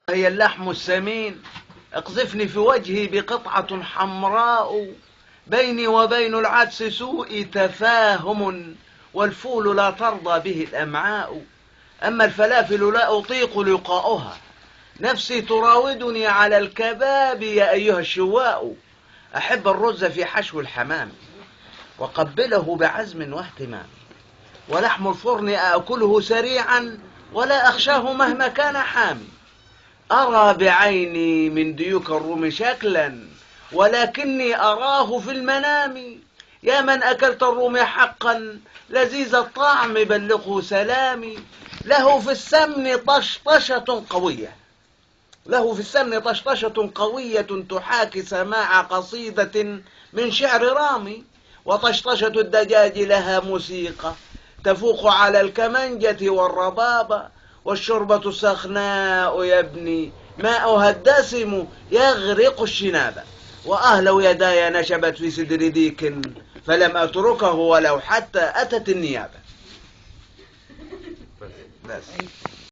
هي اللحم السمين، اقذفني في وجهي بقطعة حمراء، بيني وبين العدس سوء تفاهم، والفول لا ترضى به الأمعاء. أما الفلافل لا أطيق لقاؤها، نفسي تراودني على الكباب يا أيها الشواء. أحب الرز في حشو الحمام، وقبله بعزم واهتمام، ولحم الفرن آكله سريعا، ولا أخشاه مهما كان حامي. أرى بعيني من ديوك الروم شكلا، ولكني أراه في المنام. يا من أكلت الروم حقا لذيذ الطعم بلغه سلامي. له في السمن طشطشة قوية، له في السمن طشطشة قوية تحاكي سماع قصيدة من شعر رامي. وطشطشة الدجاج لها موسيقى تفوق على الكمنجة والربابة. والشربة السخناء يا ابني ماؤها الدسم يغرق الشنابة. وأهلو يداي نشبت في صدر ديك، فلم أتركه ولو حتى أتت النيابة. بس